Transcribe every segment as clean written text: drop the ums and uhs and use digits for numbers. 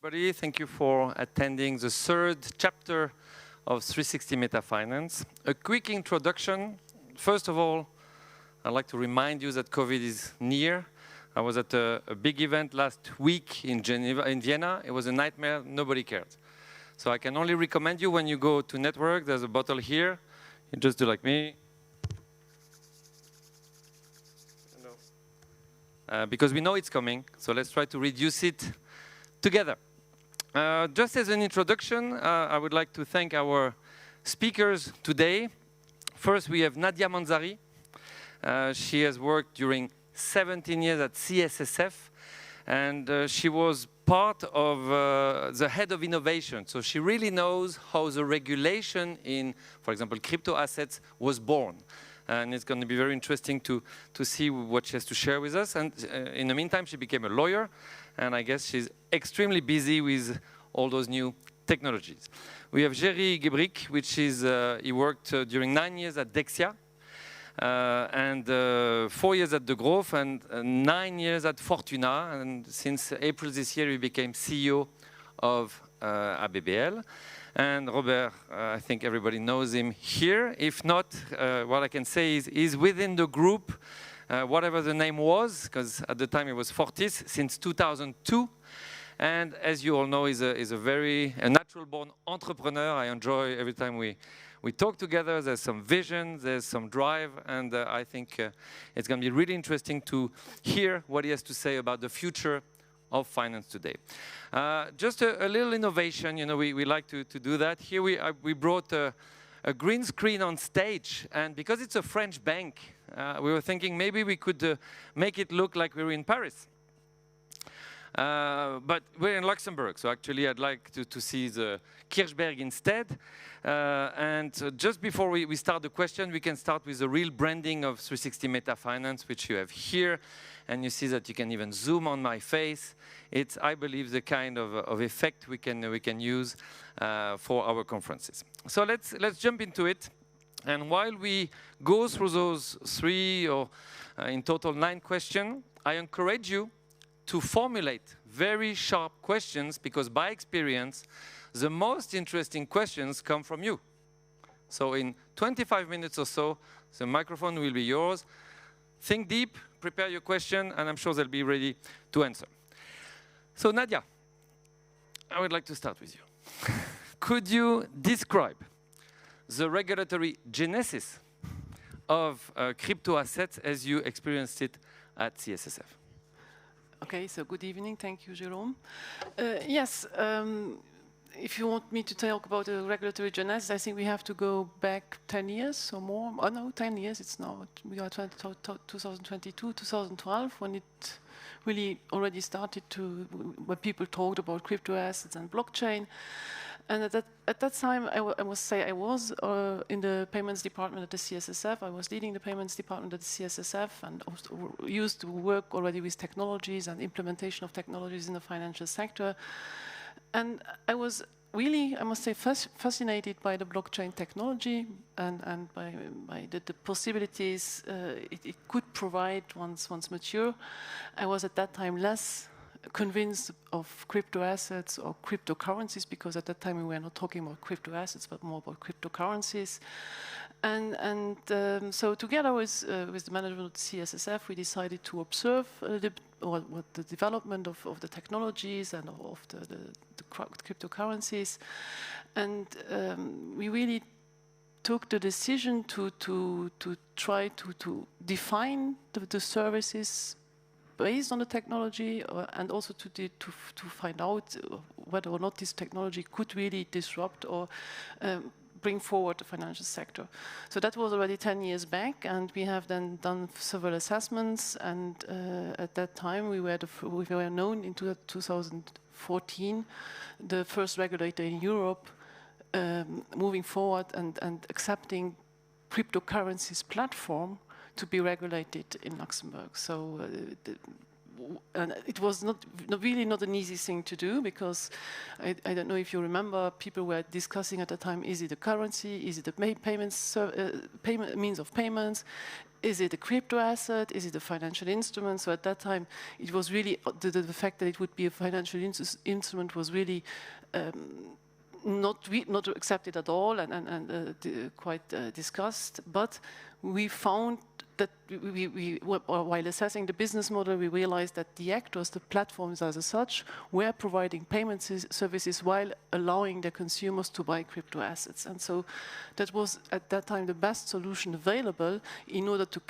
everybody. Thank you for attending the third chapter of 360Metafinance. A quick introduction. First of all, I'd like to remind you that COVID is near. I was at a big event last week in Vienna. It was a nightmare. Nobody cared. So I can only recommend you when you go to network, there's a bottle here. You just do like me. Because we know it's coming, so let's try to reduce it together. Just as an introduction, I would like to thank our speakers today. First, we have Nadia Manzari. She has worked during 17 years at CSSF, and she was part of the head of innovation. So she really knows how the regulation in, for example, crypto assets was born. And it's going to be very interesting to see what she has to share with us. And in the meantime, she became a lawyer, and I guess she's extremely busy with all those new technologies. We have Grbic, which is, he worked during 9 years at Dexia, and 4 years at Kerkhoff, and 9 years at Fortuna. And since April this year, he became CEO of ABBL. And Robert, I think everybody knows him here. If not, what I can say is he's within the group, whatever the name was, because at the time it was Fortis, since 2002. And as you all know, he's a natural-born entrepreneur. I enjoy every time we talk together. There's some vision, there's some drive, and I think it's going to be really interesting to hear what he has to say about the future of finance today. Just a little innovation, you know, we like to do that. Here we brought a green screen on stage, and because it's a French bank, we were thinking maybe we could make it look like we were in Paris. But we're in Luxembourg, so actually I'd like to see the Kirchberg instead. And just before we start the question, we can start with the real branding of 360Metafinance, which you have here. And you see that you can even zoom on my face. It's, I believe, the kind of effect we can use for our conferences. So let's jump into it. And while we go through those 3 or in total 9 questions, I encourage you to formulate very sharp questions, because by experience, the most interesting questions come from you. So in 25 minutes or so, the microphone will be yours. Think deep, prepare your question, and I'm sure they'll be ready to answer. So Nadia, I would like to start with you. Could you describe the regulatory genesis of crypto assets as you experienced it at CSSF? Okay, so good evening. Thank you, Jérôme. Yes, if you want me to talk about the regulatory genesis, I think we have to go back 10 years or more. Oh no, 10 years, it's now, we are 2022, 2012, when it really already started to, when people talked about crypto assets and blockchain. And at that time, I must say, I was in the payments department at the CSSF. I was leading the payments department at the CSSF, and also used to work already with technologies and implementation of technologies in the financial sector. And I was really, I must say, fascinated by the blockchain technology and by the possibilities it could provide once mature. I was at that time less convinced of crypto assets or cryptocurrencies, because at that time we were not talking about crypto assets but more about cryptocurrencies. And so together with the management of the CSSF, we decided to observe what the development of the technologies and of the cryptocurrencies. And we really took the decision to try to define the services based on the technology, and also to find out whether or not this technology could really disrupt or bring forward the financial sector. So that was already 10 years back, and we have then done several assessments, and at that time we were known in 2014, the first regulator in Europe moving forward and accepting cryptocurrencies platform to be regulated in Luxembourg. So and it was really not an easy thing to do, because I don't know if you remember, people were discussing at the time, is it a currency, is it a means of payments, is it a crypto asset? Is it a financial instrument? So at that time, it was really, the fact that it would be a financial instrument was really not accepted at all and quite discussed. But we found that while assessing the business model, we realized that the actors, the platforms as such, were providing payment services while allowing the consumers to buy crypto assets. And so that was at that time the best solution available in order to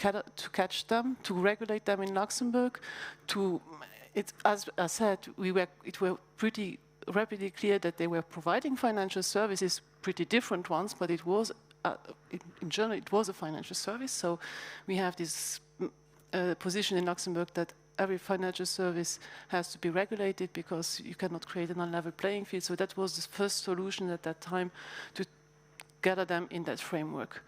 catch them, to regulate them in Luxembourg. As I said, it were pretty rapidly clear that they were providing financial services, pretty different ones, but it was in general, it was a financial service. So we have this position in Luxembourg that every financial service has to be regulated because you cannot create an unlevel playing field. So that was the first solution at that time to gather them in that framework.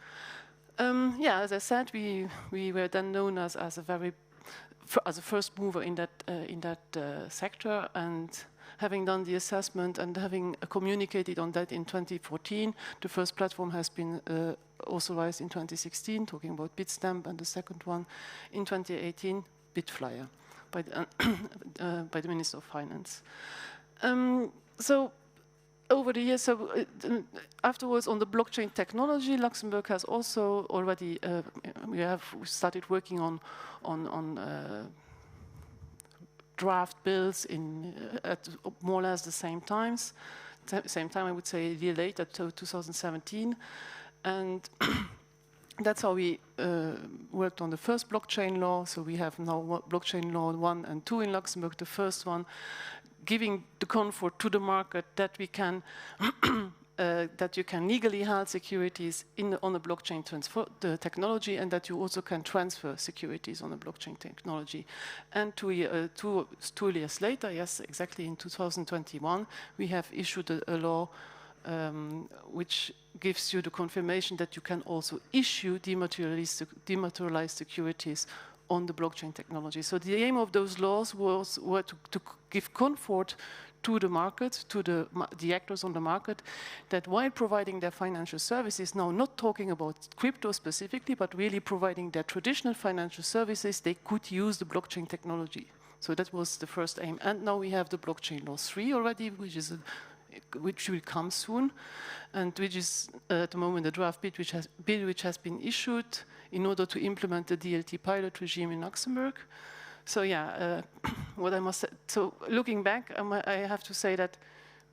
As I said, we were then known as a first mover in that sector, and having done the assessment and having communicated on that in 2014, the first platform has been authorized in 2016, talking about Bitstamp, and the second one in 2018, Bitflyer, by the Minister of Finance. So over the years, afterwards on the blockchain technology, Luxembourg has also already, we started working on draft bills at more or less the same time, I would say a year later, 2017. And that's how we worked on the first blockchain law. So we have now blockchain law 1 and 2 in Luxembourg. The first one giving the comfort to the market that we can that you can legally hold securities on the blockchain technology, and that you also can transfer securities on the blockchain technology. And 2 years later, yes, exactly in 2021, we have issued a law which gives you the confirmation that you can also issue dematerialized securities on the blockchain technology. So the aim of those laws were to give comfort to the market, to the actors on the market, that while providing their financial services, now not talking about crypto specifically, but really providing their traditional financial services, they could use the blockchain technology. So that was the first aim. And now we have the blockchain law 3 already, which will come soon, and which is at the moment the draft bill which has been issued in order to implement the DLT pilot regime in Luxembourg. So what I must say, so looking back, I have to say that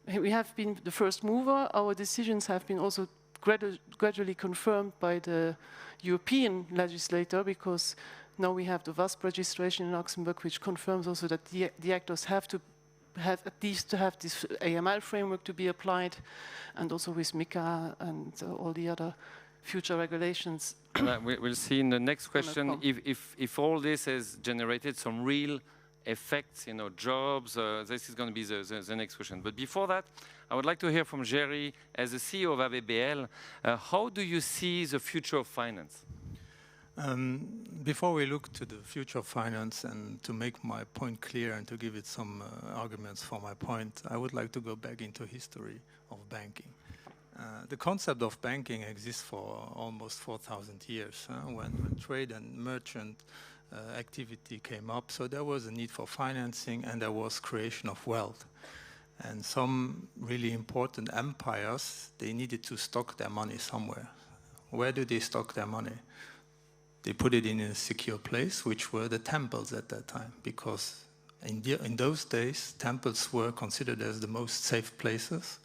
we have been the first mover. Our decisions have been also gradually confirmed by the European legislator, because now we have the VASP registration in Luxembourg, which confirms also that the actors have at least to have this AML framework to be applied, and also with MiCA and all the other future regulations. We'll see in the next question if all this has generated some real effects, jobs. This is going to be the next question. But before that, I would like to hear from Jerry, as the CEO of AVBL. How do you see the future of finance? Before we look to the future of finance, and to make my point clear and to give it some arguments for my point, I would like to go back into history of banking. The concept of banking exists for almost 4,000 years, when trade and merchant activity came up. So there was a need for financing, and there was creation of wealth. And some really important empires, they needed to stock their money somewhere. Where do they stock their money? They put it in a secure place, which were the temples at that time, because in those days, temples were considered as the most safe places.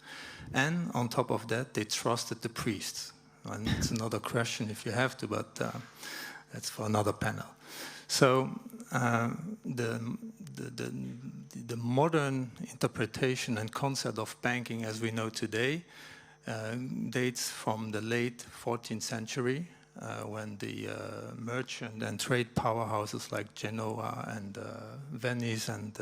And on top of that, they trusted the priests. And it's another question if you have to, but that's for another panel. So the modern interpretation and concept of banking as we know today dates from the late 14th century, when the merchant and trade powerhouses like Genoa and Venice and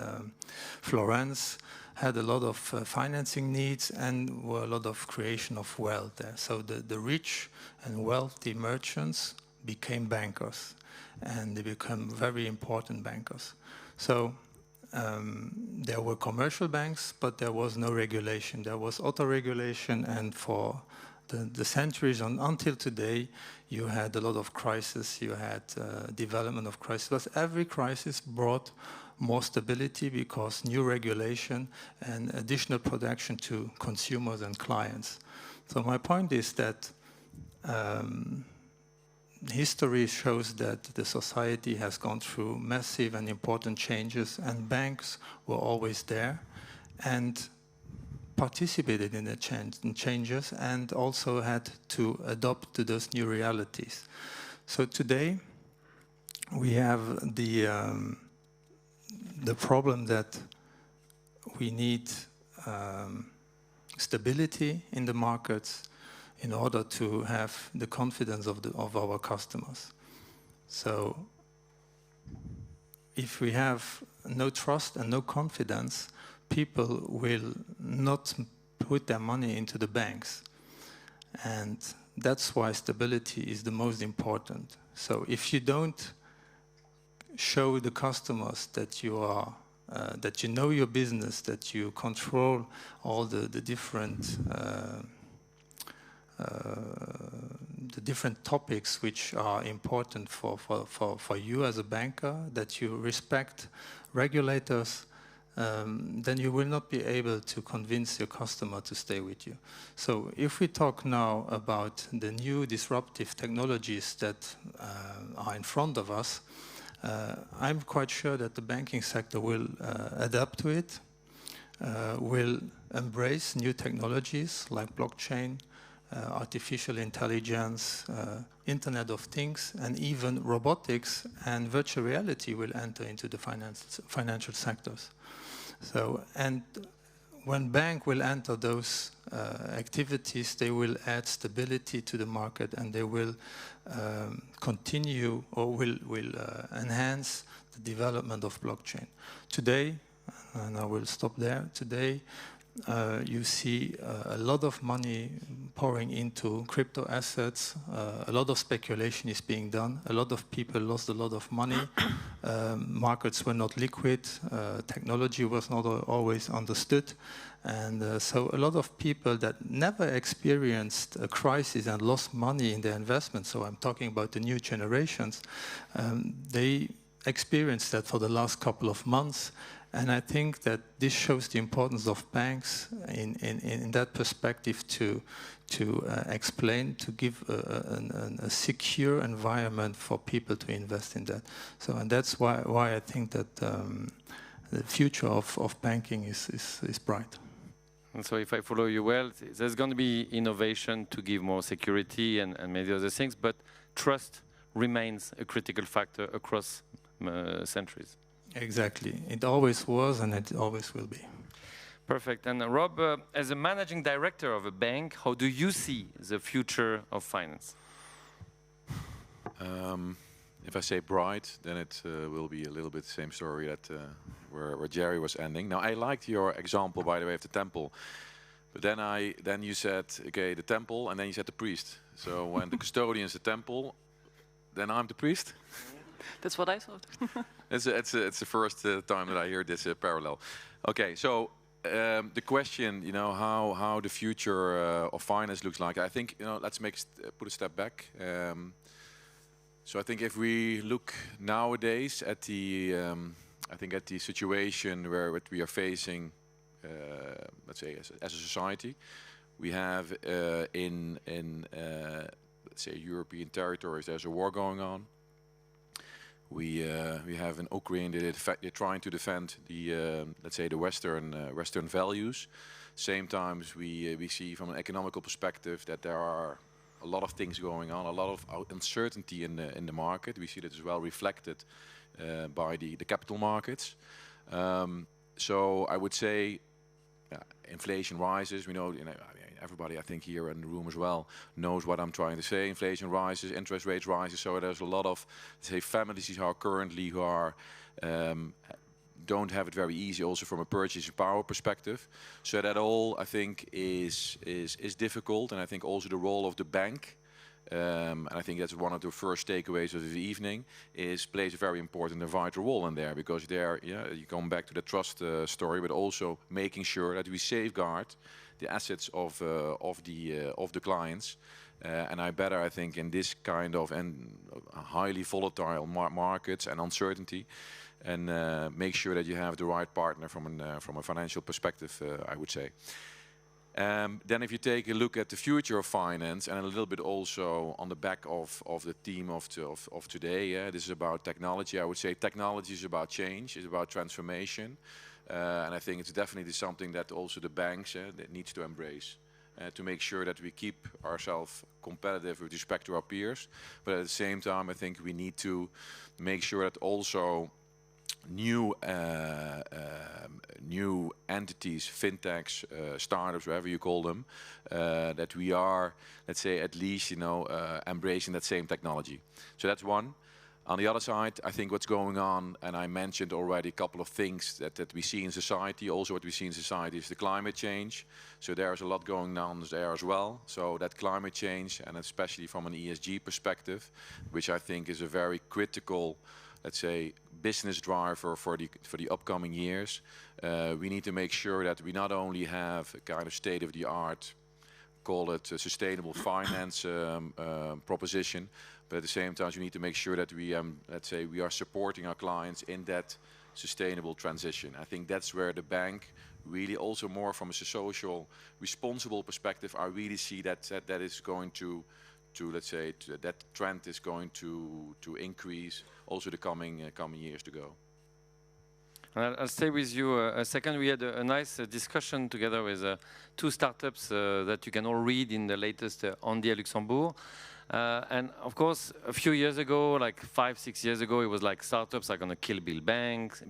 Florence had a lot of financing needs, and were a lot of creation of wealth there. So the rich and wealthy merchants became bankers, and they became very important bankers. So there were commercial banks, but there was no regulation. There was auto-regulation, and for the centuries until today, you had a lot of crises, you had development of crisis, but every crisis brought more stability because new regulation and additional protection to consumers and clients. So my point is that history shows that the society has gone through massive and important changes, and banks were always there and participated in the changes and also had to adapt to those new realities. So today we have the problem that we need stability in the markets in order to have the confidence of our customers. So if we have no trust and no confidence, people will not put their money into the banks. And that's why stability is the most important. So if you don't show the customers that you are, that you know your business, that you control all the different topics which are important for you as a banker, that you respect regulators, then you will not be able to convince your customer to stay with you. So if we talk now about the new disruptive technologies that are in front of us, I'm quite sure that the banking sector will adapt to it, will embrace new technologies like blockchain, artificial intelligence, Internet of Things, and even robotics and virtual reality will enter into the financial sectors. So, and when bank will enter those activities, they will add stability to the market, and they will continue or will enhance the development of blockchain. Today, and I will stop there, today you see a lot of money pouring into crypto assets. A lot of speculation is being done. A lot of people lost a lot of money. Markets were not liquid. Technology was not always understood. And so a lot of people that never experienced a crisis and lost money in their investments, so I'm talking about the new generations, they experienced that for the last couple of months. And I think that this shows the importance of banks in that perspective to explain, to give a secure environment for people to invest in that. So, and that's why I think that the future of banking is bright. And so if I follow you well, there's going to be innovation to give more security and many other things, but trust remains a critical factor across centuries. Exactly. It always was and it always will be. Perfect. And Rob, as a managing director of a bank, how do you see the future of finance? If I say bright, then it will be a little bit the same story that where Jerry was ending. Now, I liked your example, by the way, of the temple. But then you said, okay, the temple, and then you said the priest. So when the custodian is the temple, then I'm the priest? That's what I thought. It's the first time that I hear this parallel. Okay, so the question, you know, how the future of finance looks like. I think, you know, let's put a step back. So I think if we look nowadays at the, I think at the situation what we are facing, let's say as a society, we have in let's say European territories, there's a war going on. We have in Ukraine they're trying to defend the let's say the Western values. Same times we see from an economical perspective that there are a lot of things going on, a lot of uncertainty in the market. We see that as well reflected by the capital markets. So I would say inflation rises. We know, you know, everybody I think here in the room as well knows what I'm trying to say. Inflation rises, interest rates rises. So there's a lot of, say, families who are currently don't have it very easy also from a purchasing power perspective. So that all I think is difficult, and I think also the role of the bank and I think that's one of the first takeaways of the evening, is plays a very important and vital role in there, because there, yeah, you come back to the trust story, but also making sure that we safeguard the assets of the clients. And I think in this kind of highly volatile markets and uncertainty, and make sure that you have the right partner from a financial perspective, I would say. Then if you take a look at the future of finance, and a little bit also on the back of the theme of today, yeah, this is about technology. I would say technology is about change, it's about transformation. And I think it's definitely something that also the banks that needs to embrace. To make sure that we keep ourselves competitive with respect to our peers. But at the same time, I think we need to make sure that also new entities, fintechs, startups, whatever you call them, that we are, let's say, at least, embracing that same technology. So that's one. On the other side, I think what's going on, and I mentioned already a couple of things that we see in society. Also what we see in society is the climate change. So there's a lot going on there as well. So that climate change, and especially from an ESG perspective, which I think is a very critical, let's say, business driver for the upcoming years. We need to make sure that we not only have a kind of state-of-the-art, call it a sustainable finance proposition, but at the same time, we need to make sure that we, let's say, we are supporting our clients in that sustainable transition. I think that's where the bank really, also more from a social, responsible perspective, I really see that is going to let's say, that trend is going to increase also the coming years to go. I'll stay with you a second. We had a nice discussion together with 2 startups that you can all read in the latest On the Luxembourg. And of course, a few years ago, like 5-6 years ago, it was like startups are going to kill big banks,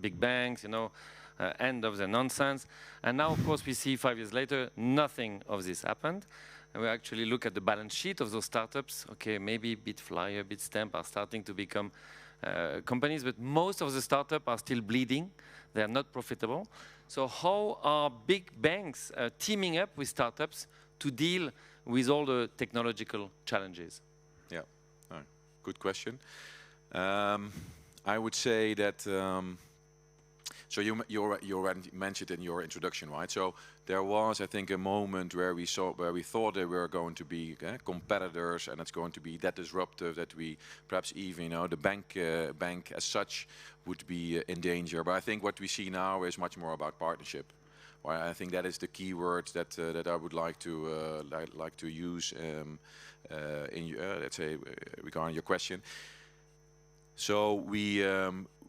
end of the nonsense. And now, of course, we see 5 years later, nothing of this happened. And we actually look at the balance sheet of those startups. Okay, maybe Bitflyer, Bitstamp are starting to become companies, but most of the startups are still bleeding. They are not profitable. So how are big banks teaming up with startups to deal with all the technological challenges? Yeah, good question. I would say that, so you already mentioned in your introduction, right? So there was, I think, a moment where we thought they were going to be competitors, and it's going to be that disruptive that we perhaps even, the bank as such would be in danger. But I think what we see now is much more about partnership. Well, I think that is the key word that I would like to use in let's say, regarding your question. So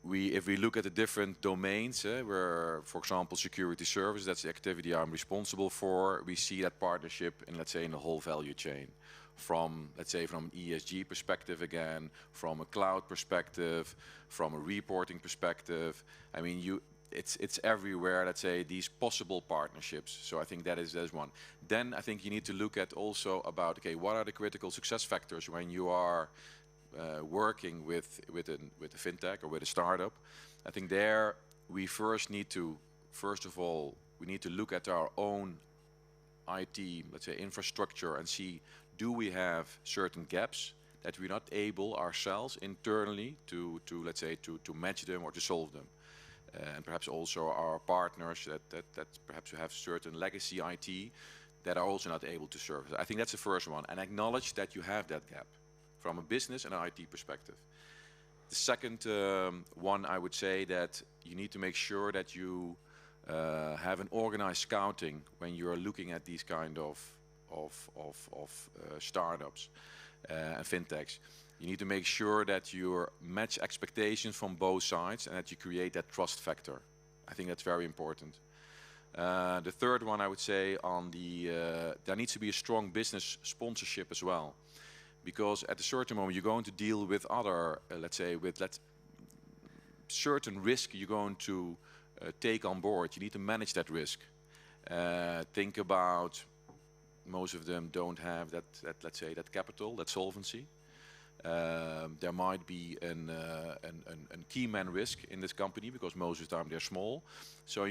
if we look at the different domains, where, for example, security service, that's the activity I'm responsible for, we see that partnership in, let's say, in the whole value chain. From, let's say, from an ESG perspective again, from a cloud perspective, from a reporting perspective. I mean, it's everywhere, let's say, these possible partnerships. So I think that is one. Then I think you need to look at also about, okay, what are the critical success factors when you are working with a fintech or with a startup. I think there we first of all, we need to look at our own IT, let's say, infrastructure, and see, do we have certain gaps that we're not able ourselves internally to let's say, to match them or to solve them. And perhaps also our partners that perhaps have certain legacy IT that are also not able to serve. I think that's the first one, and acknowledge that you have that gap from a business and IT perspective. The second one, I would say that you need to make sure that you have an organized scouting when you are looking at these kind of startups and fintechs. You need to make sure that you match expectations from both sides and that you create that trust factor. I think that's very important. The third one, I would say, there needs to be a strong business sponsorship as well. Because at a certain moment, you're going to deal with other, let's say, certain risk you're going to take on board. You need to manage that risk. Think about, most of them don't have that let's say, that capital, that solvency. There might be a key man risk in this company because most of the time they're small. So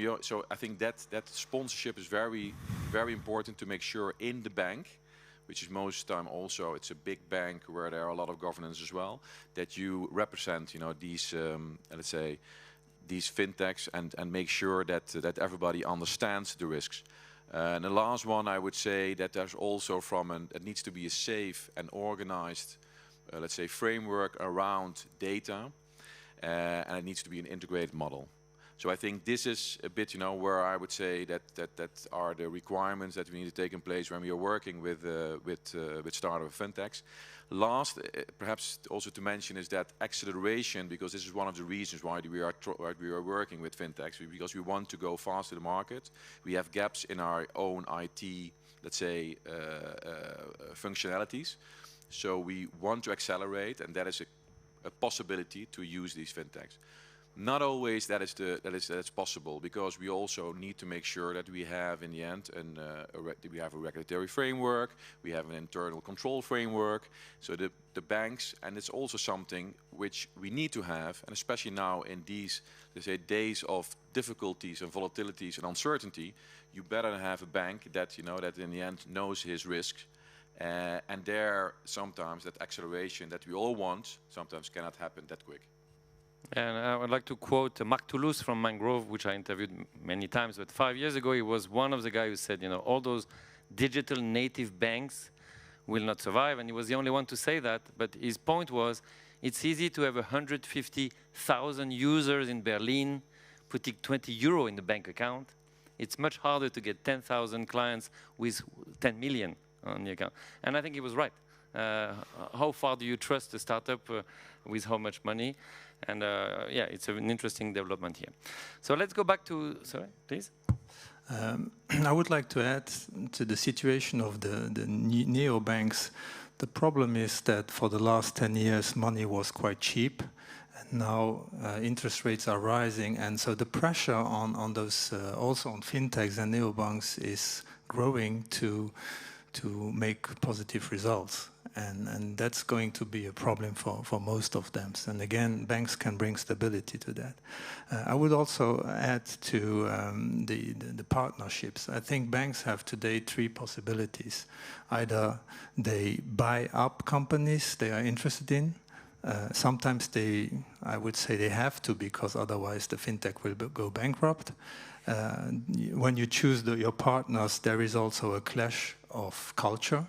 I think that sponsorship is very, very important to make sure in the bank which is most time also, it's a big bank where there are a lot of governance as well, that you represent, you know, these, let's say, these fintechs and make sure that everybody understands the risks. And the last one, I would say that there's also it needs to be a safe and organized, let's say, framework around data, and it needs to be an integrated model. So I think this is a bit, you know, where I would say that are the requirements that we need to take in place when we are working with startup fintechs. Last, perhaps also to mention, is that acceleration, because this is one of the reasons why we are working with fintechs, because we want to go fast to the market. We have gaps in our own IT, let's say, functionalities. So we want to accelerate, and that is a possibility to use these fintechs. Not always that's possible, because we also need to make sure that we have, in the end, we have a regulatory framework, we have an internal control framework. So the banks, and it's also something which we need to have, and especially now in these, let's say, days of difficulties and volatilities and uncertainty, you better have a bank that, you know, that in the end knows his risks. And there, sometimes that acceleration that we all want, sometimes cannot happen that quick. And I would like to quote Mark Toulouse from Mangrove, which I interviewed many times, but 5 years ago he was one of the guys who said, you know, all those digital native banks will not survive, and he was the only one to say that. But his point was, it's easy to have 150,000 users in Berlin putting 20 euro in the bank account. It's much harder to get 10,000 clients with 10 million on the account. And I think he was right. How far do you trust a startup with how much money? And yeah, it's an interesting development here. So let's go back to, sorry, please. I would like to add to the situation of the neobanks. The problem is that for the last 10 years, money was quite cheap. And now interest rates are rising. And so the pressure on those, also on fintechs and neobanks, is growing to make positive results. And that's going to be a problem for most of them. And again, banks can bring stability to that. I would also add to the partnerships. I think banks have today 3 possibilities. Either they buy up companies they are interested in. Sometimes I would say they have to, because otherwise the fintech will go bankrupt. When you choose your partners, there is also a clash of culture.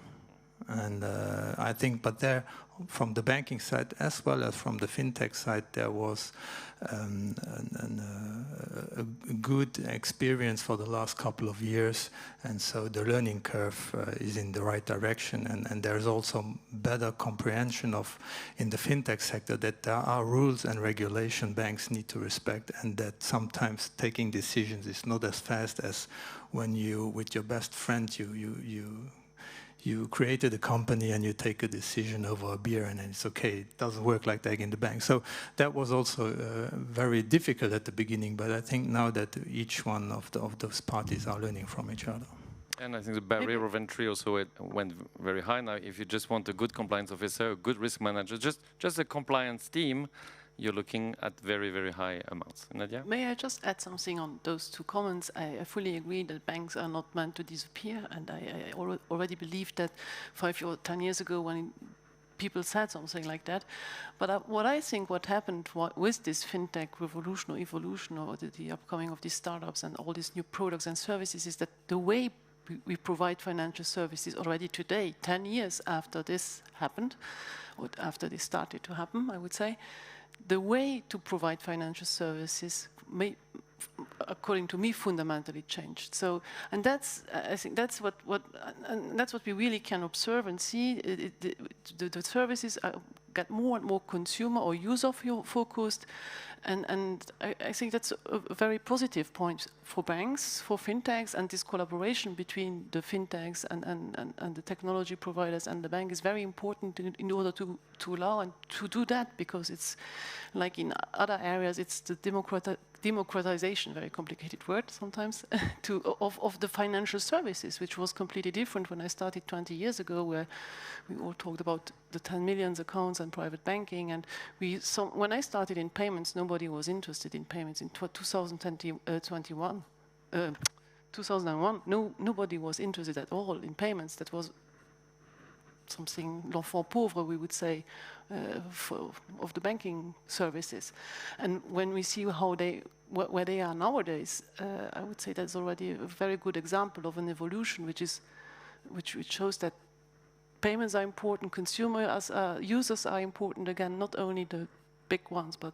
And I think, but there, from the banking side as well as from the fintech side, there was a good experience for the last couple of years, and so the learning curve is in the right direction, and there's also better comprehension of, in the fintech sector, that there are rules and regulation banks need to respect, and that sometimes taking decisions is not as fast as when you, with your best friend, you created a company and you take a decision over a beer and it's okay. It doesn't work like that in the bank. So that was also very difficult at the beginning, but I think now that each one of those parties are learning from each other. And I think the barrier of entry also went very high. Now, if you just want a good compliance officer, a good risk manager, just a compliance team, you're looking at very, very high amounts. Nadia? May I just add something on those 2 comments? I fully agree that banks are not meant to disappear, and I already believed that 5 or 10 years ago when people said something like that. But what I think what happened with this fintech revolution or evolution, or the upcoming of these startups and all these new products and services, is that the way we provide financial services already today, 10 years after this happened, or after this started to happen, I would say, the way to provide financial services may, according to me, fundamentally changed. So, and that's, I think that's what we really can observe and see. The services get more and more consumer or user focused, and I think that's a very positive point for banks, for fintechs, and this collaboration between the fintechs and the technology providers and the bank is very important in order to allow and to do that, because it's like in other areas, it's the democratization, very complicated word sometimes, of the financial services, which was completely different when I started 20 years ago, where we all talked about the 10 million accounts and private banking. And when I started in payments, nobody was interested in payments. In 2001, nobody was interested at all in payments. That was something l'enfant pauvre, we would say, of the banking services. And when we see how where they are nowadays, I would say that's already a very good example of an evolution, which shows that payments are important, users are important again, not only the big ones, but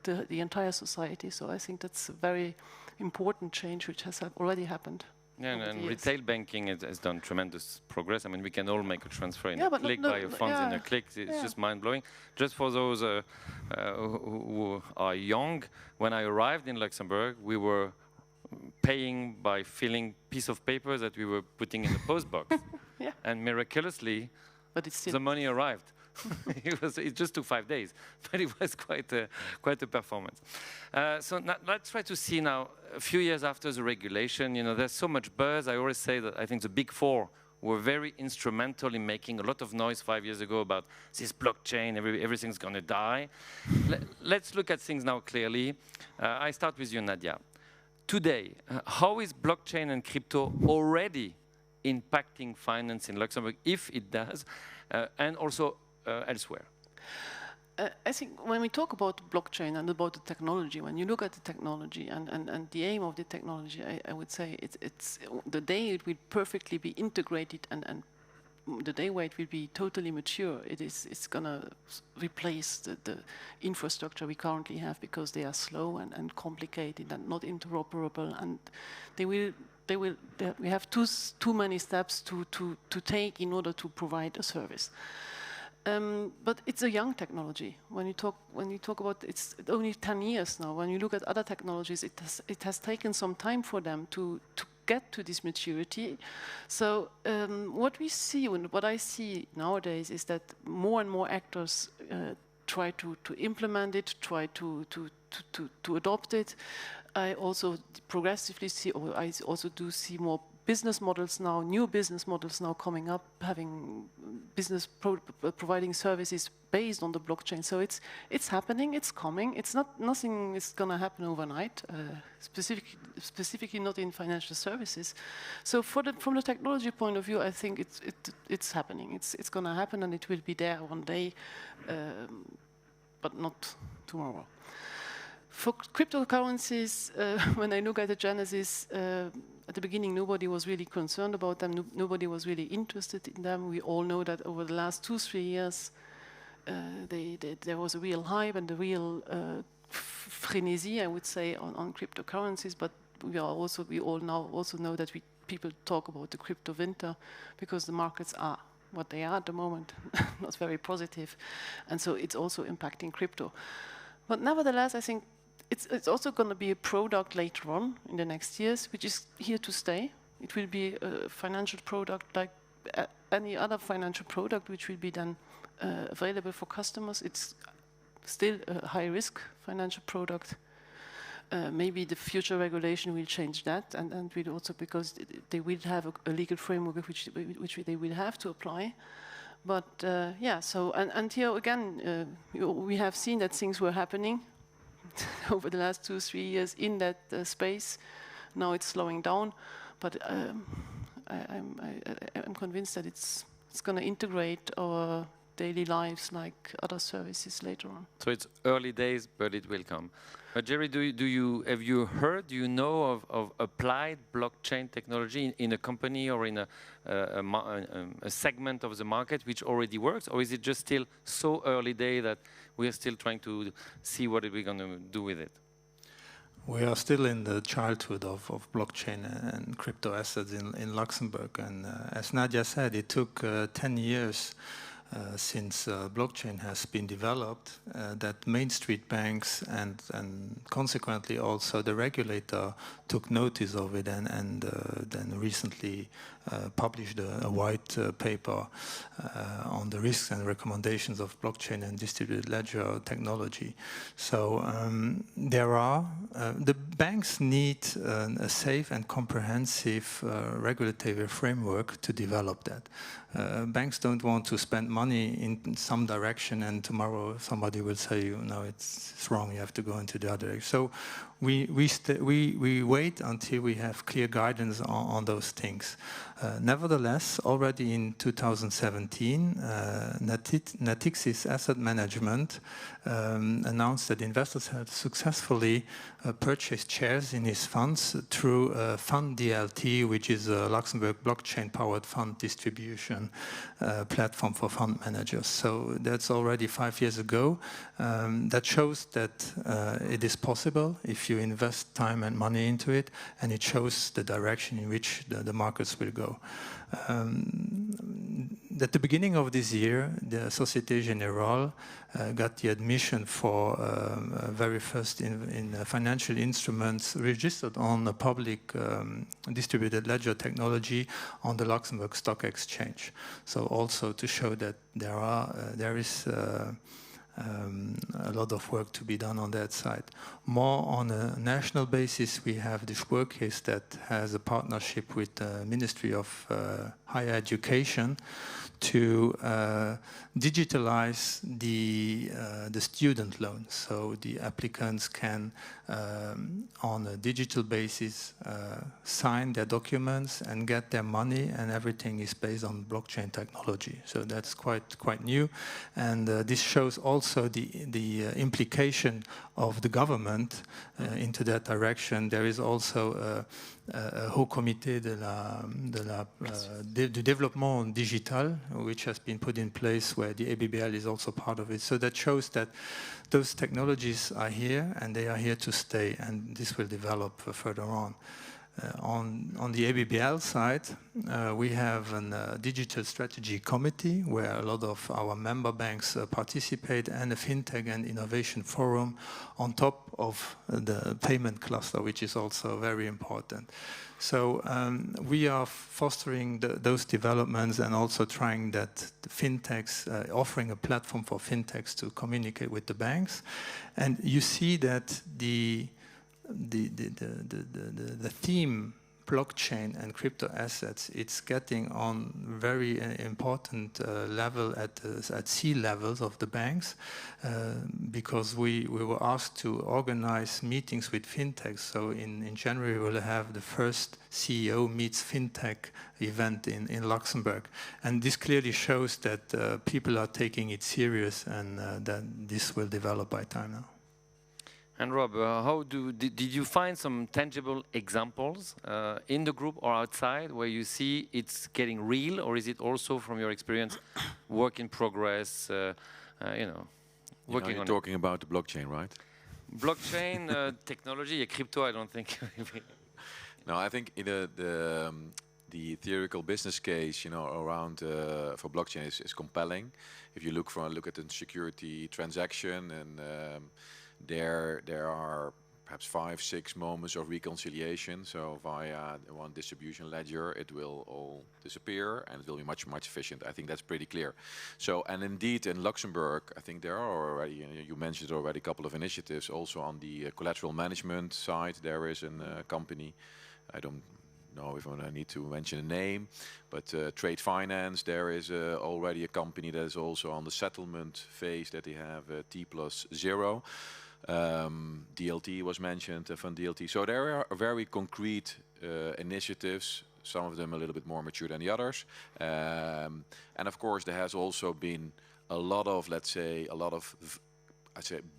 the entire society. So I think that's a very important change which has already happened. Yeah, and retail banking has done tremendous progress. I mean, we can all make a transfer in a click, buy your funds in a click. It's just mind-blowing. Just for those who are young, when I arrived in Luxembourg, we were paying by filling piece of paper that we were putting in the post box. And miraculously, the money arrived. It just took 5 days, but it was quite a performance. So let's try to see now, a few years after the regulation, there's so much buzz. I always say that I think the big four were very instrumental in making a lot of noise 5 years ago about this blockchain, everything's going to die. Let's look at things now clearly. I start with you, Nadia. Today, how is blockchain and crypto already impacting finance in Luxembourg, if it does, and also elsewhere? I think when we talk about blockchain and about the technology, when you look at the technology and the aim of the technology, I would say it's the day it will perfectly be integrated and the day where it will be totally mature, it's going to replace the infrastructure we currently have, because they are slow and complicated and not interoperable, and we have too many steps to take in order to provide a service. But it's a young technology. When you talk about it's only 10 years now. When you look at other technologies, it has taken some time for them to get to this maturity. So what we see and what I see nowadays is that more and more actors try to implement it, try to adopt it. I also progressively see, or I also do see more business models now, new business models now coming up, having providing services based on the blockchain. So it's happening, it's coming. It's nothing is going to happen overnight, specifically not in financial services. So from the technology point of view, I think it's happening. It's going to happen, and it will be there one day, but not tomorrow. For cryptocurrencies, when I look at the genesis, at the beginning, nobody was really concerned about them. Nobody was really interested in them. We all know that over the last 2-3 years, there was a real hype and a real frenzy, I would say, on cryptocurrencies. But we all now also know that people talk about the crypto winter, because the markets are what they are at the moment, not very positive, and so it's also impacting crypto. But nevertheless, I think it's also going to be a product later on in the next years, which is here to stay. It will be a financial product like any other financial product, which will be then available for customers. It's still a high-risk financial product. Maybe the future regulation will change that, and will also, because they will have a legal framework which they will have to apply. But yeah, so and here again, we have seen that things were happening over the last 2-3 years in that space. Now it's slowing down, but I'm convinced that it's going to integrate our daily lives like other services later on. So it's early days, but it will come. Jerry, have you heard, do you know of applied blockchain technology in a company or in a segment of the market which already works, or is it just still so early day that we are still trying to see what are we going to do with it? We are still in the childhood of blockchain and crypto assets in Luxembourg, and as Nadia said, it took 10 years since blockchain has been developed, that Main Street banks and consequently also the regulator took notice of it and then recently published a white paper on the risks and recommendations of blockchain and distributed ledger technology. So the banks need a safe and comprehensive regulatory framework to develop that. Banks don't want to spend money in some direction and tomorrow somebody will say, no, it's wrong, you have to go into the other direction. So we wait until we have clear guidance on those things. Nevertheless, already in 2017, Natixis Asset Management announced that investors had successfully purchased shares in his funds through Fund DLT, which is a Luxembourg blockchain-powered fund distribution platform for fund managers. So that's already 5 years ago. That shows that it is possible if you invest time and money into it, and it shows the direction in which the markets will go. At the beginning of this year, the Société Générale got the admission for very first in financial instruments registered on a public distributed ledger technology on the Luxembourg Stock Exchange. So also to show that there is a lot of work to be done on that side. More on a national basis, we have this workcase that has a partnership with the Ministry of Higher Education to digitalize the student loan. So the applicants can, on a digital basis, sign their documents and get their money, and everything is based on blockchain technology. So that's quite new, and this shows also the implication of the government into that direction. There is also a Haut Comité du Développement Digital, which has been put in place, where the ABBL is also part of it. So that shows that those technologies are here, and they are here to stay, and this will develop further on. On the ABBL side, we have a digital strategy committee where a lot of our member banks participate, and a Fintech and innovation forum on top of the payment cluster, which is also very important. So we are fostering those developments, and also trying that the fintechs, offering a platform for fintechs to communicate with the banks. And you see that the theme blockchain and crypto assets, it's getting on very important level at C levels of the banks, because we were asked to organize meetings with fintechs. So in January we'll have the first CEO meets fintech event in Luxembourg, and this clearly shows that people are taking it serious, and that this will develop by time now. And Rob, did you find some tangible examples in the group or outside where you see it's getting real, or is it also, from your experience, work in progress? Working on talking about the blockchain, right? Blockchain technology, crypto. I don't think. No, I think the theoretical business case, around for blockchain is compelling. If you look at the security transaction, and there are perhaps 5-6 moments of reconciliation. So via one distribution ledger, it will all disappear, and it will be much efficient. I think that's pretty clear. So, and indeed in Luxembourg, I think there are already, you mentioned already, a couple of initiatives also on the collateral management side. There is a company, I don't know if I need to mention a name, but Trade Finance, there is already a company that is also on the settlement phase, that they have T+0. DLT was mentioned, Fund DLT. So there are very concrete initiatives, some of them a little bit more mature than the others. And of course there has also been a lot of,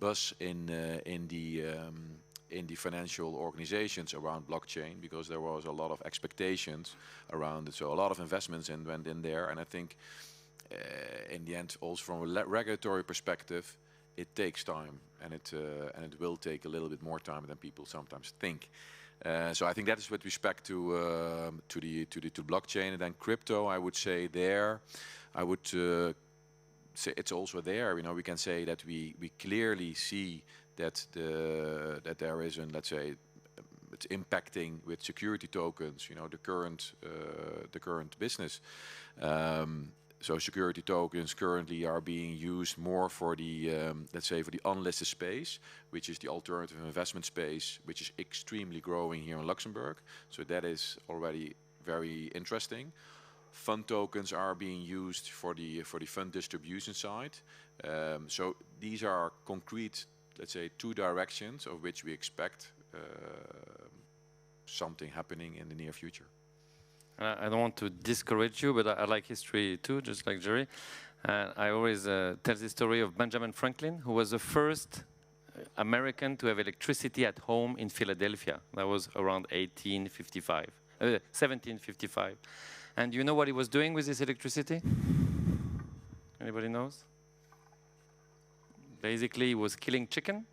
buzz in the financial organizations around blockchain, because there was a lot of expectations around it. So a lot of investments went in there, and I think in the end, also from a regulatory perspective, it takes time, and it will take a little bit more time than people sometimes think. So I think that is with respect to blockchain. And then crypto, I would say say it's also there. We can say that we clearly see that there is it's impacting with security tokens. The current business. So security tokens currently are being used more for the, for the unlisted space, which is the alternative investment space, which is extremely growing here in Luxembourg. So that is already very interesting. Fund tokens are being used for the fund distribution side. So these are concrete, 2 directions of which we expect something happening in the near future. I don't want to discourage you, but I like history too, just like Jerry. I always tell the story of Benjamin Franklin, who was the first American to have electricity at home in Philadelphia. That was around 1755. And you know what he was doing with this electricity? Anybody knows? Basically, he was killing chicken,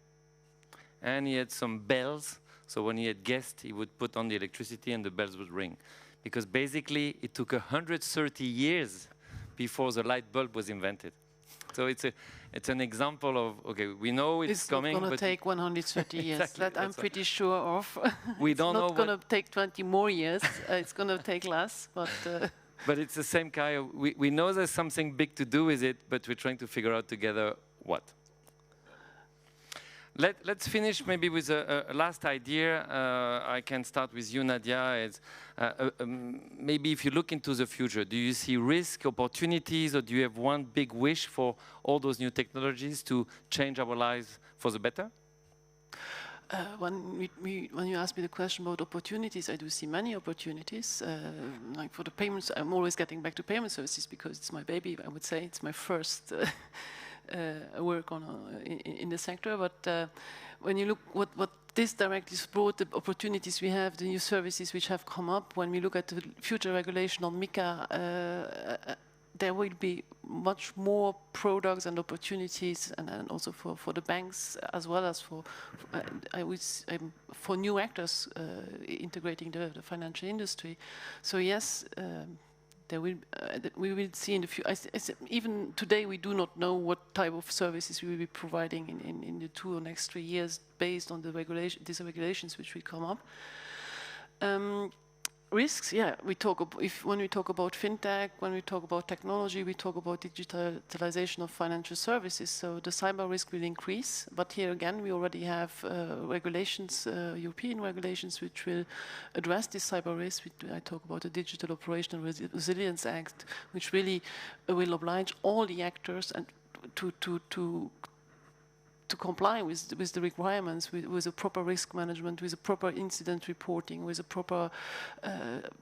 and he had some bells. So when he had guests, he would put on the electricity and the bells would ring. Because basically, it took 130 years before the light bulb was invented. So it's an example of, okay, we know it's coming. It's not going to take 130 years. Exactly, that I'm pretty sure of. We don't know. It's not going to take 20 more years. It's going to take less, but... But it's the same kind of, we know there's something big to do with it, but we're trying to figure out together what. Let's finish maybe with a last idea. I can start with you, Nadia. It's, maybe if you look into the future, do you see risk, opportunities, or do you have one big wish for all those new technologies to change our lives for the better? When you ask me the question about opportunities, I do see many opportunities. Like for the payments, I'm always getting back to payment services because it's my baby. I would say it's my first work on in the sector. But when you look what this directives brought, the opportunities we have, the new services which have come up. When we look at the future regulation on MiCA. There will be much more products and opportunities, and also for the banks as well as for new actors integrating the financial industry. So yes, there will we will see in the future. Even today, we do not know what type of services we will be providing in the 2 or next 3 years based on the these regulations which will come up. Risks, yeah, when we talk about fintech, when we talk about technology, we talk about digitalization of financial services. So the cyber risk will increase, but here again, we already have regulations, European regulations, which will address this cyber risk. I talk about the Digital Operational Resilience Act, which really will oblige all the actors and to comply with the requirements, with a proper risk management, with a proper incident reporting, with a proper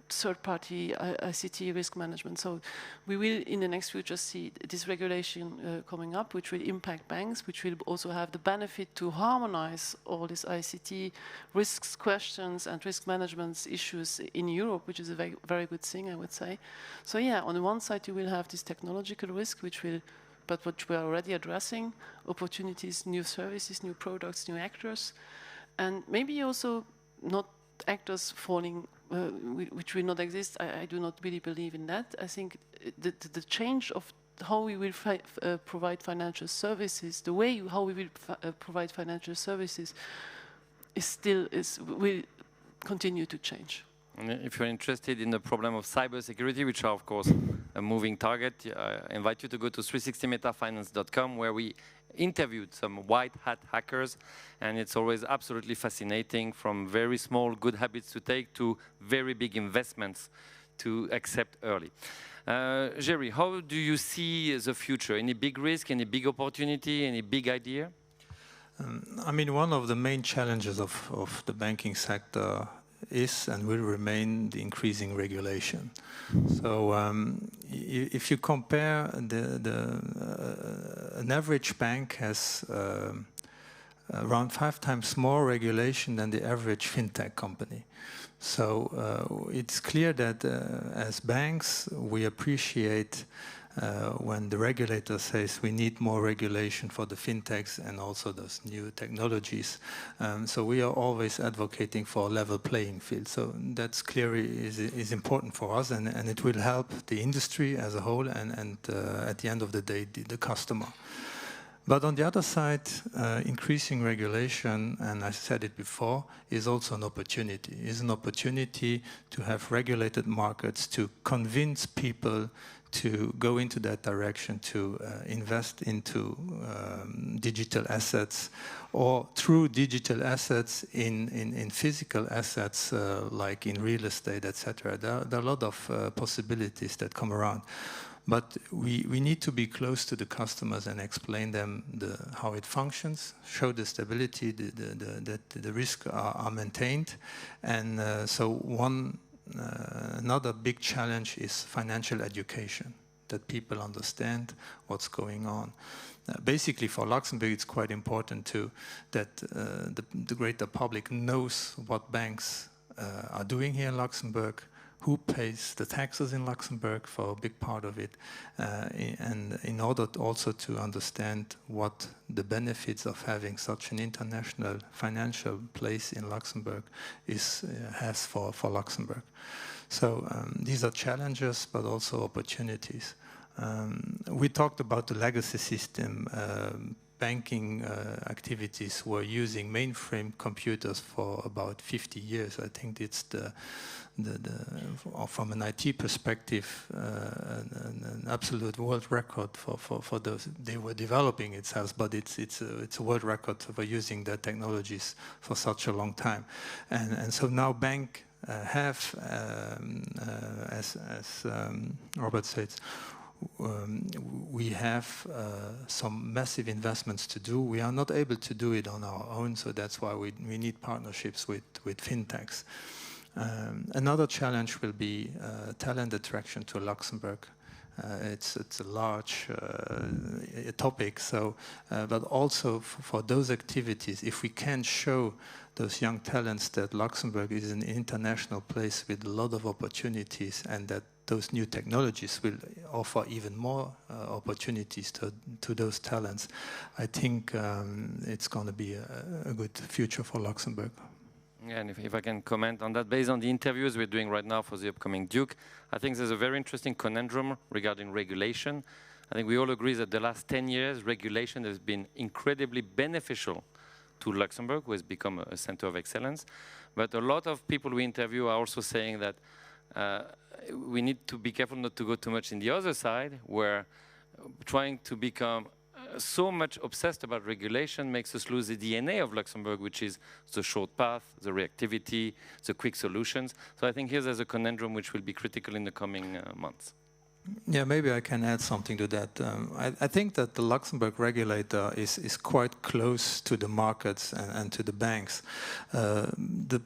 third-party ICT risk management. So we will, in the next future, see this regulation coming up, which will impact banks, which will also have the benefit to harmonize all these ICT risks questions and risk management issues in Europe, which is a very, very good thing, I would say. So yeah, on the one side, you will have this technological risk, which we are already addressing, opportunities, new services, new products, new actors, and maybe also not actors falling, which will not exist. I do not really believe in that. I think the change of how we will provide financial services, the way how we will provide financial services will continue to change. If you're interested in the problem of cybersecurity, which are, of course, a moving target, I invite you to go to 360Metafinance.com, where we interviewed some white hat hackers, and it's always absolutely fascinating, from very small good habits to take to very big investments to accept early. Jerry, how do you see the future? Any big risk, any big opportunity, any big idea? I mean, one of the main challenges of the banking sector is and will remain the increasing regulation. So if you compare an average bank has around 5 times more regulation than the average fintech company. So it's clear that as banks, we appreciate when the regulator says we need more regulation for the fintechs and also those new technologies. So we are always advocating for a level playing field. So that's clearly is important for us, and it will help the industry as a whole and at the end of the day, the customer. But on the other side, increasing regulation, and I said it before, is also an opportunity. It's an opportunity to have regulated markets, to convince people to go into that direction, to invest into digital assets, or through digital assets in physical assets like in real estate, etc. There are a lot of possibilities that come around. But we need to be close to the customers and explain them how it functions, show the stability, that the risks are maintained. And so another big challenge is financial education, that people understand what's going on. Basically, for Luxembourg, it's quite important that the greater public knows what banks are doing here in Luxembourg, who pays the taxes in Luxembourg for a big part of it, and in order also to understand what the benefits of having such an international financial place in Luxembourg has for Luxembourg. So these are challenges, but also opportunities. We talked about the legacy system. Banking activities were using mainframe computers for about 50 years. I think it's from an IT perspective, an absolute world record for those. They were developing itself, but it's a world record for using the technologies for such a long time. And so now bank have, as Robert said, we have some massive investments to do. We are not able to do it on our own, so that's why we need partnerships with fintechs. Another challenge will be talent attraction to Luxembourg. It's a large topic, so but also for those activities, if we can show those young talents that Luxembourg is an international place with a lot of opportunities, and that those new technologies will offer even more opportunities to those talents, I think it's going to be a good future for Luxembourg. Yeah, and if I can comment on that, based on the interviews we're doing right now for the upcoming Duke, I think there's a very interesting conundrum regarding regulation. I think we all agree that the last 10 years, regulation has been incredibly beneficial to Luxembourg, who has become a center of excellence. But a lot of people we interview are also saying that we need to be careful not to go too much in the other side, where trying to become so much obsessed about regulation makes us lose the DNA of Luxembourg, which is the short path, the reactivity, the quick solutions. So I think here's a conundrum which will be critical in the coming months. Yeah, maybe I can add something to that. I think that the Luxembourg regulator is quite close to the markets and to the banks. The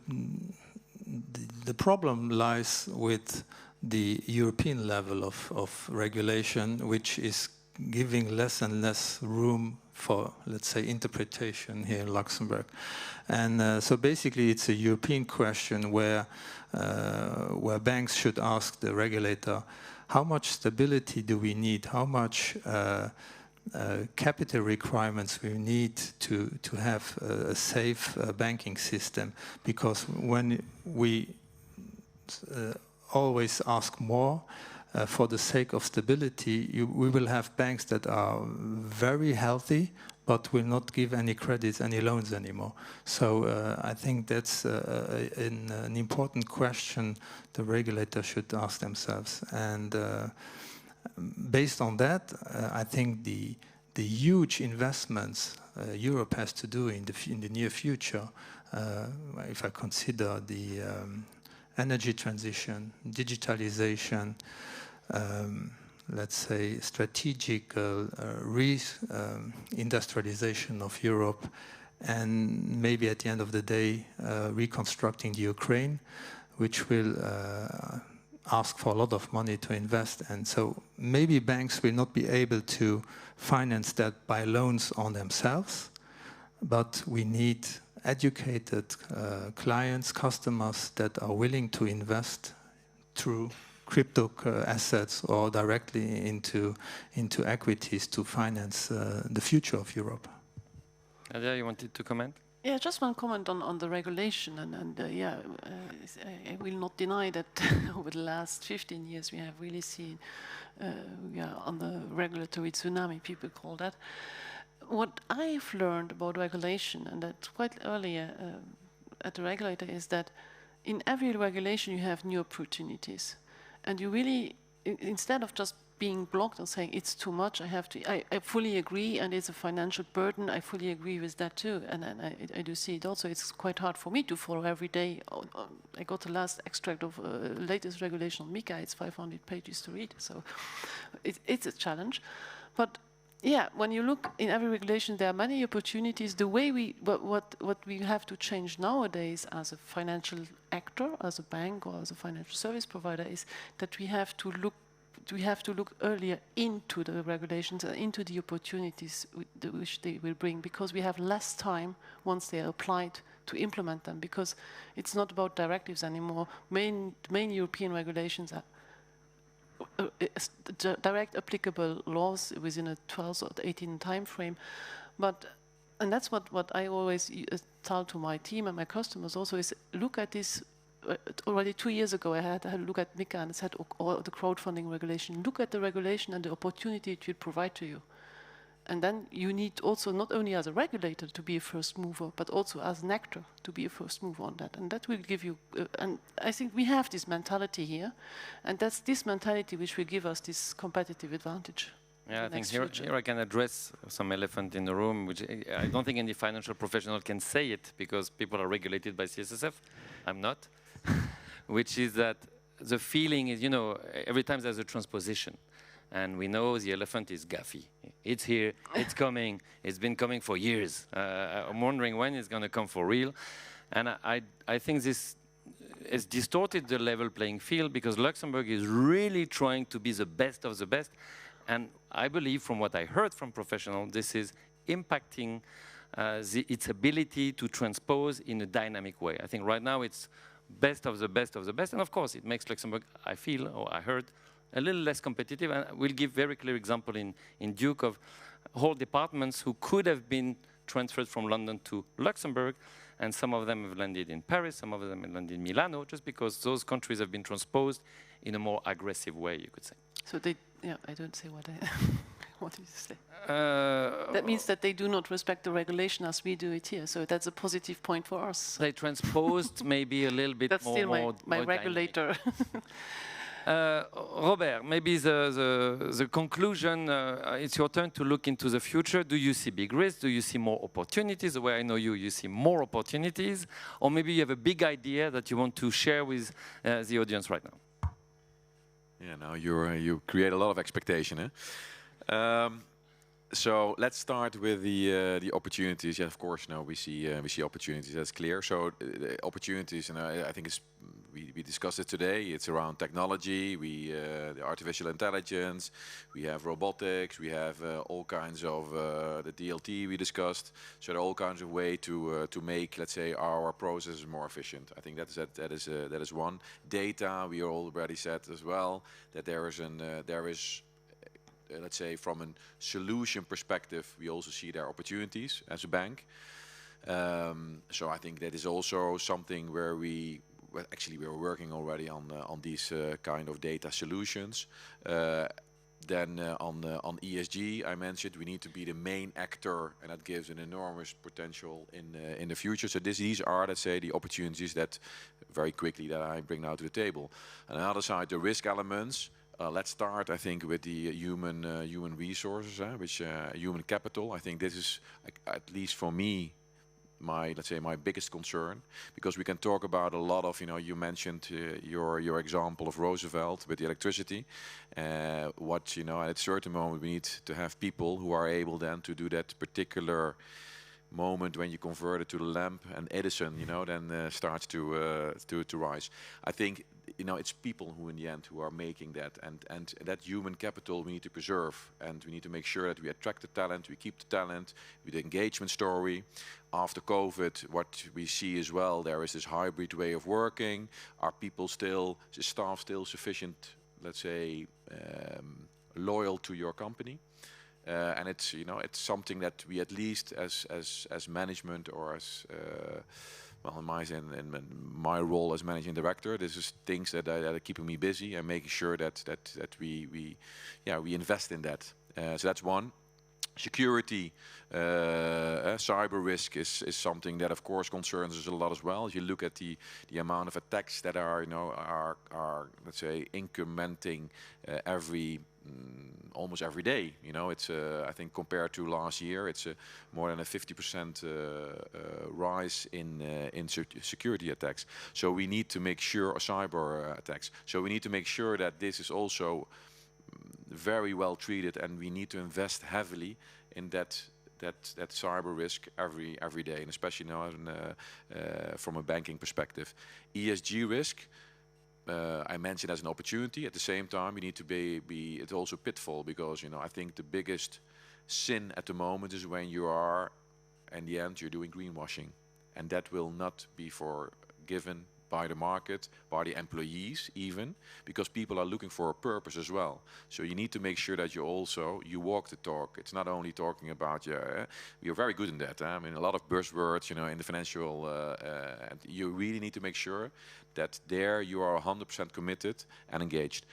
problem lies with the European level of regulation, which is giving less and less room for, let's say, interpretation here in Luxembourg. And so basically it's a European question where banks should ask the regulator, how much stability do we need? How much capital requirements we need to have a safe banking system? Because when we always ask more, for the sake of stability, we will have banks that are very healthy, but will not give any credits, any loans anymore. So I think that's an important question the regulator should ask themselves. And based on that, I think the huge investments Europe has to do in the near future, if I consider the energy transition, digitalization, let's say strategic re-industrialization of Europe, and maybe at the end of the day reconstructing the Ukraine, which will ask for a lot of money to invest. And so maybe banks will not be able to finance that by loans on themselves, but we need educated clients, customers that are willing to invest through crypto assets or directly into equities to finance the future of Europe. Nadia, you wanted to comment? Yeah, just one comment on the regulation, and I will not deny that over the last 15 years we have really seen on the regulatory tsunami, people call that. What I've learned about regulation, and that's quite earlier at the regulator, is that in every regulation you have new opportunities. And you really, instead of just being blocked and saying it's too much. I fully agree, and it's a financial burden. I fully agree with that too, and I do see it also. It's quite hard for me to follow every day. I got the last extract of latest regulation on MiCA. It's 500 pages to read, so it's a challenge. But yeah, when you look in every regulation, there are many opportunities. The way what we have to change nowadays as a financial actor, as a bank or as a financial service provider, is that we have to look earlier into the regulations and into the opportunities which they will bring, because we have less time once they are applied to implement them, because it's not about directives anymore. Main European regulations are direct applicable laws within a 12 or 18 time frame. And that's what I always tell to my team and my customers also, is look at this. Already 2 years ago, I had a look at MiCA and it said, or the crowdfunding regulation. Look at the regulation and the opportunity it will provide to you. And then you need also, not only as a regulator to be a first mover, but also as an actor to be a first mover on that. And that will give you, and I think we have this mentality here, and that's this mentality which will give us this competitive advantage. Yeah, I think here I can address some elephant in the room, which I don't think any financial professional can say it, because people are regulated by CSSF. I'm not. Which is that the feeling is, every time there's a transposition, and we know the elephant is Gafi. It's here, it's coming, it's been coming for years. I'm wondering when it's going to come for real. And I think this has distorted the level playing field, because Luxembourg is really trying to be the best of the best. And I believe, from what I heard from professionals, this is impacting its ability to transpose in a dynamic way. I think right now it's best of the best of the best. And of course, it makes Luxembourg, I feel, or I heard, a little less competitive. And we'll give very clear example in Duke of whole departments who could have been transferred from London to Luxembourg. And some of them have landed in Paris, some of them have landed in Milano, just because those countries have been transposed in a more aggressive way, you could say. So I don't say what I... What did you say? That means that they do not respect the regulation as we do it here. So that's a positive point for us. They transposed maybe a little bit that's more. That's still more my regulator. Robert, maybe the conclusion, it's your turn to look into the future. Do you see big risks? Do you see more opportunities? The way I know you see more opportunities. Or maybe you have a big idea that you want to share with the audience right now. Yeah, now you create a lot of expectation, eh? So let's start with the opportunities. Yeah, of course, we see opportunities. That's clear. So the opportunities, and I think we discussed it today. It's around technology. The artificial intelligence. We have robotics. We have all kinds of the DLT we discussed. So there are all kinds of ways to make, let's say, our processes more efficient. I think that is one. Data. We already said as well that there is let's say, from a solution perspective, we also see there opportunities as a bank. So I think that is also something where we are working already on these kind of data solutions. Then on ESG, I mentioned we need to be the main actor, and that gives an enormous potential in the future. So these are, let's say, the opportunities that very quickly that I bring now to the table. On the other side, the risk elements. Let's start, I think, with the human resources, which human capital. I think this is, at least for me, my biggest concern, because we can talk about a lot of, you mentioned your example of Roosevelt with the electricity. At a certain moment we need to have people who are able then to do that particular moment when you convert it to the lamp, and Edison, then starts to rise. I think it's people who in the end who are making that, and that human capital we need to preserve, and we need to make sure that we attract the talent, we keep the talent, with the engagement story. After COVID, what we see as well, there is this hybrid way of working. Are people still, is staff still sufficient, let's say, loyal to your company? And it's something that we, at least as management, or as in my role as managing director, this is things that are keeping me busy and making sure that we invest in that. So that's one. Security, cyber risk is something that of course concerns us a lot as well. If you look at the amount of attacks that are let's say incrementing every almost every day. You know, it's I think compared to last year, it's more than a 50% rise in security attacks. So we need to make sure, or cyber attacks. So we need to make sure that this is also very well treated, and we need to invest heavily in that cyber risk every day, and especially now from a banking perspective. ESG risk, I mentioned as an opportunity. At the same time, we need to be it's also pitfall, because you know, I think the biggest sin at the moment is when you are, in the end, you're doing greenwashing, and that will not be forgiven by the market, by the employees even, because people are looking for a purpose as well. So you need to make sure that you walk the talk. It's not only talking about, you're very good in that. I mean, a lot of buzzwords, you know, in the financial, and you really need to make sure that there you are 100% committed and engaged.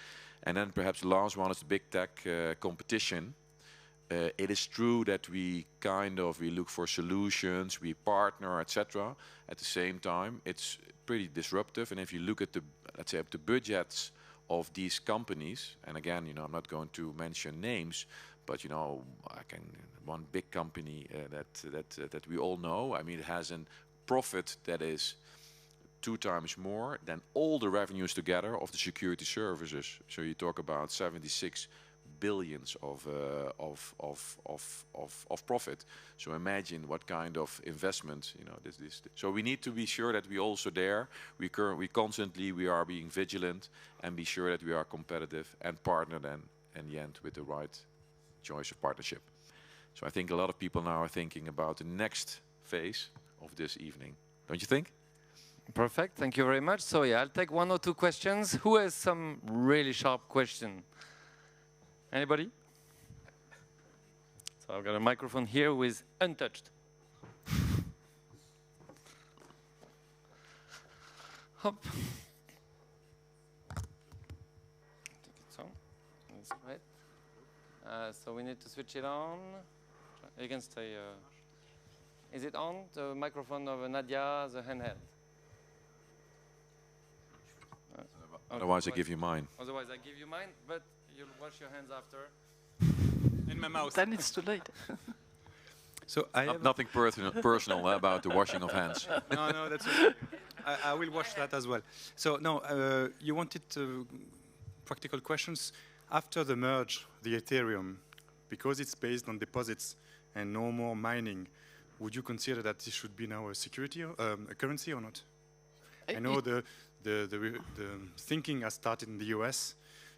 And then perhaps the last one is the big tech competition. It is true that we look for solutions, we partner, etc. At the same time, it's pretty disruptive. And if you look at let's say, the budgets of these companies, and again, you know, I'm not going to mention names, but you know, one big company that we all know. I mean, it has a profit that is 2 times more than all the revenues together of the security services. So you talk about 76 billions of profit. So imagine what kind of investment, you know, this. So we need to be sure that we also there, we constantly are being vigilant and be sure that we are competitive and partner then in the end with the right choice of partnership. So I think a lot of people now are thinking about the next phase of this evening. Don't you think? Perfect, thank you very much. So yeah, I'll take 1 or 2 questions. Who has some really sharp question? Anybody? So I've got a microphone here with untouched. Hop. Take it on. That's right. So we need to switch it on. You can stay. Is it on? The microphone of Nadia, the handheld. Otherwise, I give you mine. Otherwise, I give you mine, but you'll wash your hands after. In my mouth. Then it's too late. So I have Nothing personal about the washing of hands. No, that's okay. I will wash that as well. So no, you wanted practical questions. After the merge, the Ethereum, because it's based on deposits and no more mining, would you consider that this should be now a security, a currency or not? I know the thinking has started in the US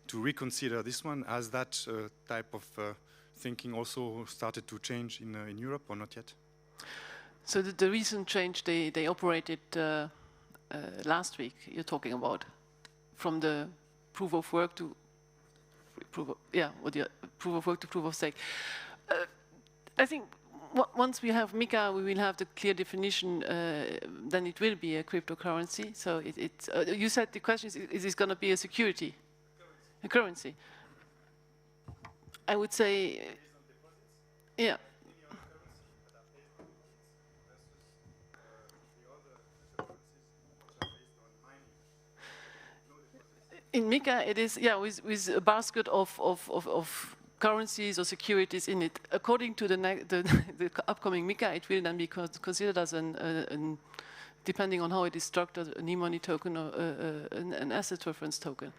to reconsider this one. Has that type of thinking also started to change in Europe or not yet? So the recent change they operated last week, you're talking about, from the proof of work to proof of stake. I think once we have MiCA, we will have the clear definition. Then it will be a cryptocurrency. So you said the question is this going to be a security, a currency? I would say, yeah. In MiCA, it is, yeah, with a basket of currencies or securities in it. According to the upcoming MiCA, it will then be considered as depending on how it is structured, an e-money token or an asset reference token.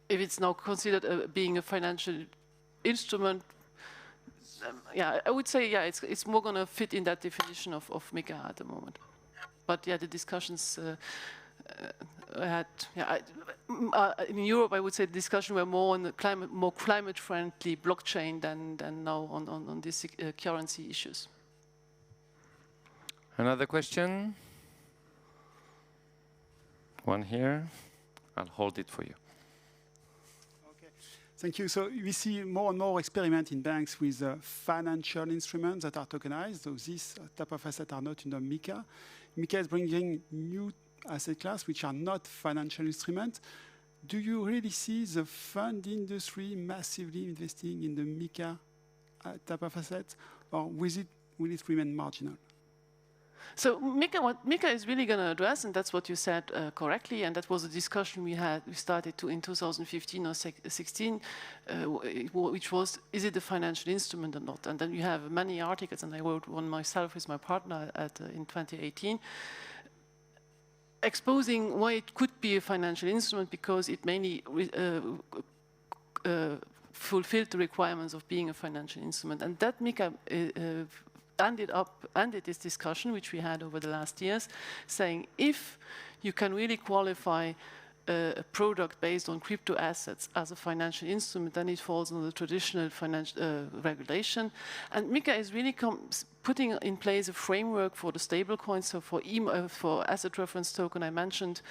If it's now considered being a financial instrument, yeah, I would say, yeah, it's more going to fit in that definition of MiCA at the moment. But yeah, the discussions in Europe, I would say the discussion were more on the climate-friendly blockchain than now on these currency issues. Another question? One here. I'll hold it for you. Okay, thank you. So we see more and more experiment in banks with financial instruments that are tokenized. So these type of assets are not in the MiCA. MiCA is bringing new asset class which are not financial instruments. Do you really see the fund industry massively investing in the MiCA type of assets, or will it remain marginal? So what Mika is really going to address, and that's what you said correctly, and that was a discussion we started in 2015 or 16, which was, is it a financial instrument or not? And then you have many articles, and I wrote one myself with my partner in 2018, exposing why it could be a financial instrument, because it mainly fulfilled the requirements of being a financial instrument. And that Mika ended this discussion, which we had over the last years, saying if you can really qualify a product based on crypto assets as a financial instrument, then it falls under the traditional financial regulation. And Mika is really putting in place a framework for the stablecoins, so for asset reference token I mentioned,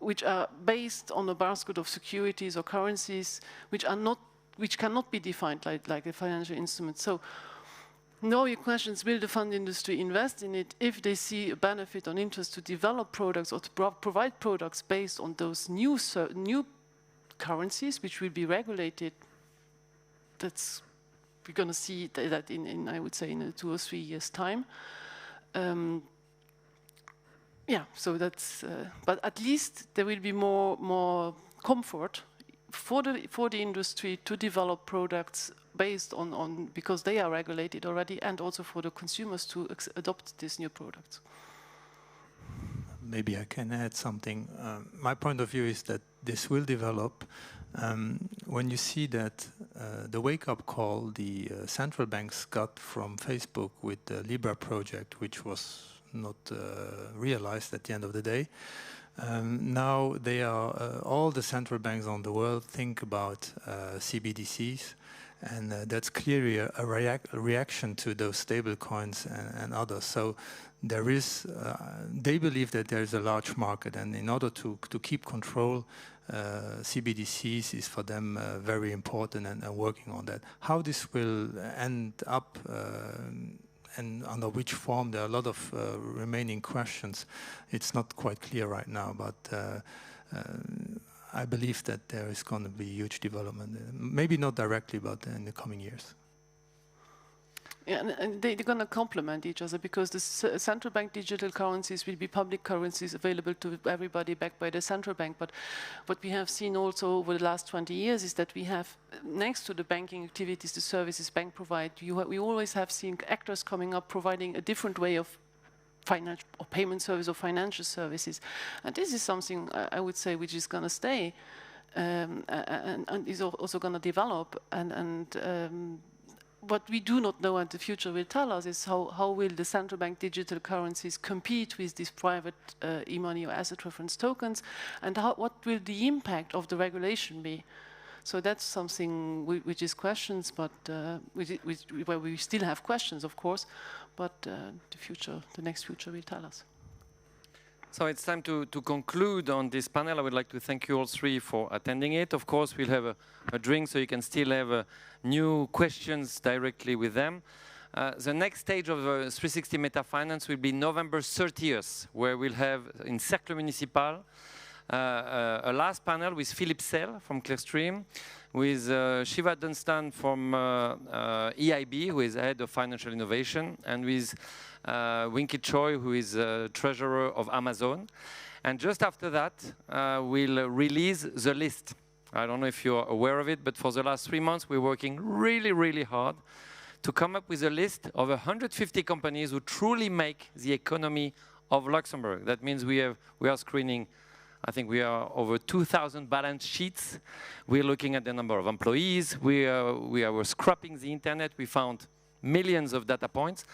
which are based on a basket of securities or currencies which cannot be defined like a financial instrument. So now your question is, will the fund industry invest in it if they see a benefit or interest to develop products or to provide products based on those new currencies which will be regulated? We're going to see that in I would say in 2 or 3 years' time. Yeah, so that's. But at least there will be more comfort for the industry to develop products based on because they are regulated already, and also for the consumers to adopt these new products. Maybe I can add something. My point of view is that this will develop. When you see that the wake-up call the central banks got from Facebook with the Libra project, which was not realized at the end of the day, now they are all the central banks on the world think about CBDCs. And that's clearly a reaction to those stable coins and others. So there is, they believe that there is a large market, and in order to keep control, CBDCs is for them very important, and working on that. How this will end up and under which form, there are a lot of remaining questions. It's not quite clear right now, but I believe that there is going to be huge development. Maybe not directly, but in the coming years. Yeah, and they're going to complement each other, because the central bank digital currencies will be public currencies available to everybody backed by the central bank. But what we have seen also over the last 20 years is that we have, next to the banking activities, the services bank provide, we always have seen actors coming up providing a different way of financial or payment service or financial services. And this is something I would say which is going to stay and is also going to develop. And what we do not know, and the future will tell us, is how will the central bank digital currencies compete with these private e-money or asset reference tokens, and what will the impact of the regulation be? So that's something which is questions, but where we still have questions, of course, but the next future will tell us. So it's time to conclude on this panel. I would like to thank you all three for attending it. Of course, we'll have a drink, so you can still have new questions directly with them. The next stage of 360 Metafinance will be November 30th, where we'll have in Cercle Municipal a last panel with Philippe Sell from Clearstream, with Shiva Dunstan from EIB, who is head of financial innovation, and with Winky Choi, who is treasurer of Amazon. And just after that, we'll release the list. I don't know if you're aware of it, but for the last 3 months, we're working really, really hard to come up with a list of 150 companies who truly make the economy of Luxembourg. That means we are screening, I think we are over 2,000 balance sheets. We're looking at the number of employees. We're scrapping the internet. We found millions of data points.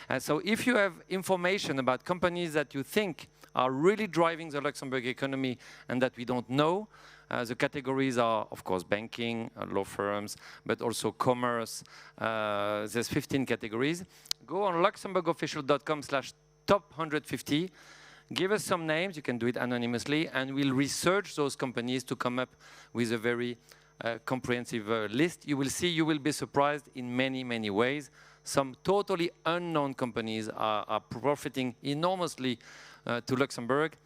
And so if you have information about companies that you think are really driving the Luxembourg economy and that we don't know, the categories are, of course, banking, law firms, but also commerce. There's 15 categories. Go on luxembourgofficial.com/top150. Give us some names. You can do it anonymously, and we'll research those companies to come up with a very comprehensive list. You will see, you will be surprised in many, many ways. Some totally unknown companies are profiting enormously to Luxembourg.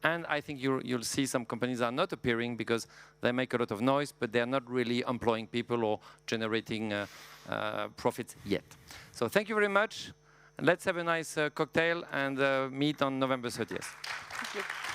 And I think you'll see some companies are not appearing because they make a lot of noise, but they're not really employing people or generating profits yet. So thank you very much. Let's have a nice cocktail and meet on November 30th. Thank you.